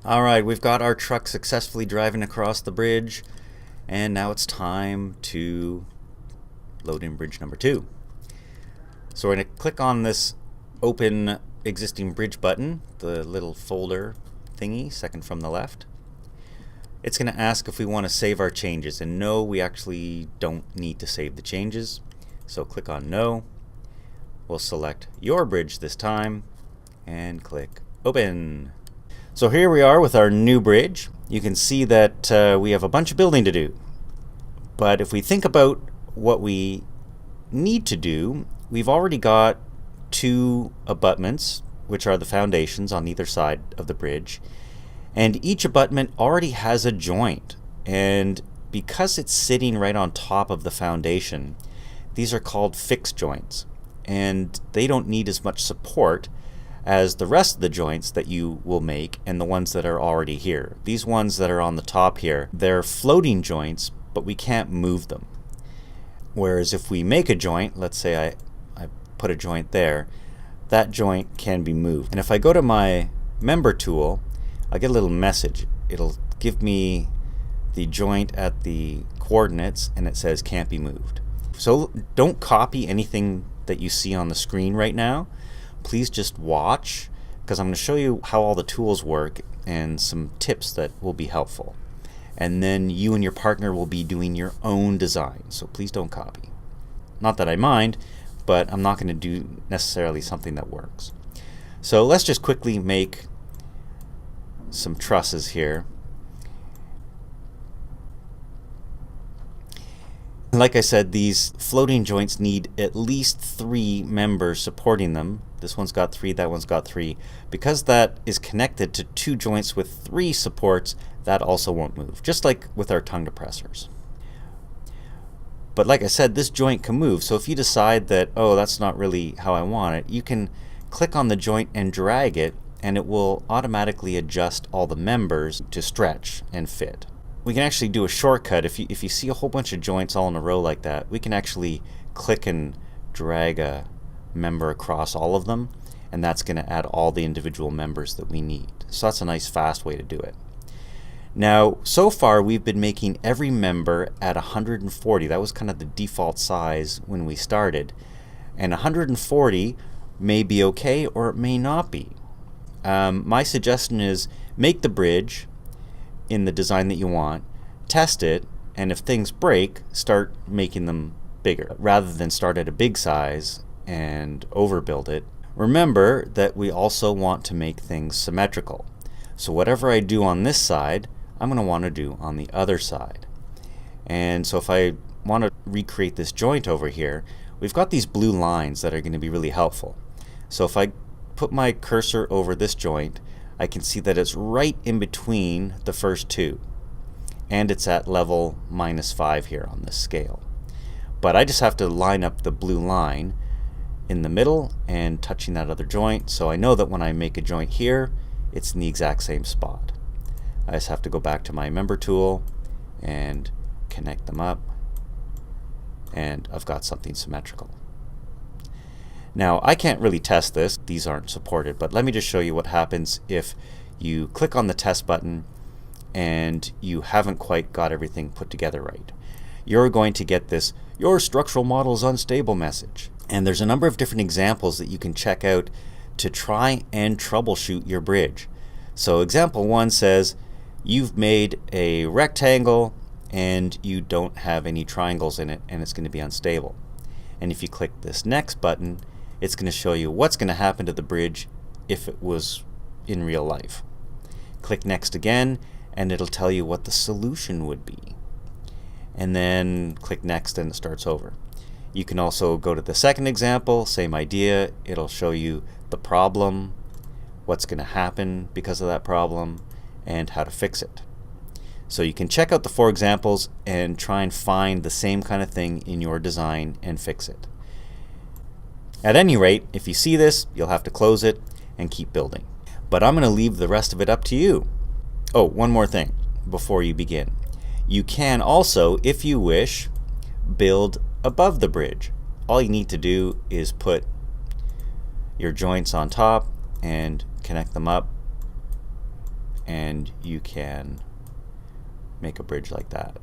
Alright, we've got our truck successfully driving across the bridge, and now it's time to load in bridge number 2. So we're going to click on this open existing bridge button, the little folder thingy, second from the left. It's going to ask if we want to save our changes, and no, we actually don't need to save the changes. So click on no. We'll select your bridge this time and click open. So here we are with our new bridge. You can see that we have a bunch of building to do. But if we think about what we need to do, we've already got 2 abutments, which are the foundations on either side of the bridge. And each abutment already has a joint. And because it's sitting right on top of the foundation, these are called fixed joints. And they don't need as much support as the rest of the joints that you will make and the ones that are already here. These ones that are on the top here, they're floating joints, but we can't move them. Whereas if we make a joint, let's say I put a joint there, that joint can be moved. And if I go to my member tool, I get a little message. It'll give me the joint at the coordinates and it says can't be moved. So don't copy anything that you see on the screen right now. Please just watch, because I'm going to show you how all the tools work and some tips that will be helpful. And then you and your partner will be doing your own design, so please don't copy. Not that I mind, but I'm not going to do necessarily something that works. So let's just quickly make some trusses here. Like I said, these floating joints need at least 3 members supporting them. This one's got 3, that one's got 3. Because that is connected to 2 joints with 3 supports, that also won't move, just like with our tongue depressors. But like I said, this joint can move, so if you decide that, oh, that's not really how I want it, you can click on the joint and drag it, and it will automatically adjust all the members to stretch and fit. We can actually do a shortcut. If you see a whole bunch of joints all in a row like that, we can actually click and drag a member across all of them, and that's going to add all the individual members that we need. So that's a nice fast way to do it. Now, so far we've been making every member at 140. That was kind of the default size when we started. And 140 may be okay or it may not be. My suggestion is make the bridge in the design that you want, test it, and if things break, start making them bigger rather than start at a big size and overbuild it. Remember that we also want to make things symmetrical. So whatever I do on this side, I'm going to want to do on the other side. And so if I want to recreate this joint over here, we've got these blue lines that are going to be really helpful. So if I put my cursor over this joint, I can see that it's right in between the first 2, and it's at level -5 here on this scale. But I just have to line up the blue line in the middle and touching that other joint, so I know that when I make a joint here, it's in the exact same spot. I just have to go back to my member tool and connect them up, and I've got something symmetrical. Now, I can't really test this, these aren't supported, but let me just show you what happens if you click on the test button and you haven't quite got everything put together right. You're going to get this, your structural model is unstable message. And there's a number of different examples that you can check out to try and troubleshoot your bridge. So example 1 says, you've made a rectangle and you don't have any triangles in it and it's going to be unstable. And if you click this next button, it's going to show you what's going to happen to the bridge if it was in real life. Click next again and it'll tell you what the solution would be. And then click next and it starts over. You can also go to the second example, same idea. It'll show you the problem, what's going to happen because of that problem, and how to fix it. So you can check out the 4 examples and try and find the same kind of thing in your design and fix it. At any rate, if you see this, you'll have to close it and keep building. But I'm going to leave the rest of it up to you. Oh, one more thing before you begin. You can also, if you wish, build above the bridge. All you need to do is put your joints on top and connect them up and you can make a bridge like that.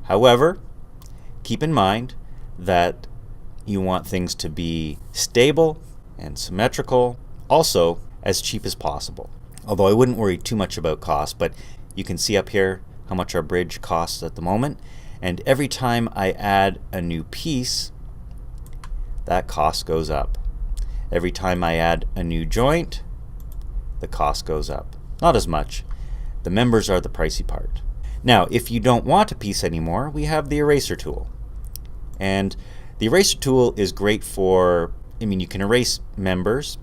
However, keep in mind that you want things to be stable and symmetrical, also as cheap as possible. Although I wouldn't worry too much about cost, but you can see up here how much our bridge costs at the moment, and every time I add a new piece, that cost goes up. Every time I add a new joint, the cost goes up. Not as much. The members are the pricey part. Now, if you don't want a piece anymore, we have the eraser tool. And the eraser tool is great for, you can erase members,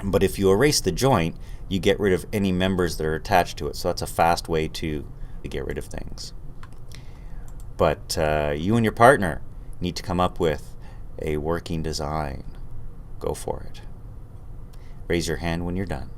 but if you erase the joint, you get rid of any members that are attached to it. So that's a fast way to get rid of things. But you and your partner need to come up with a working design. Go for it. Raise your hand when you're done.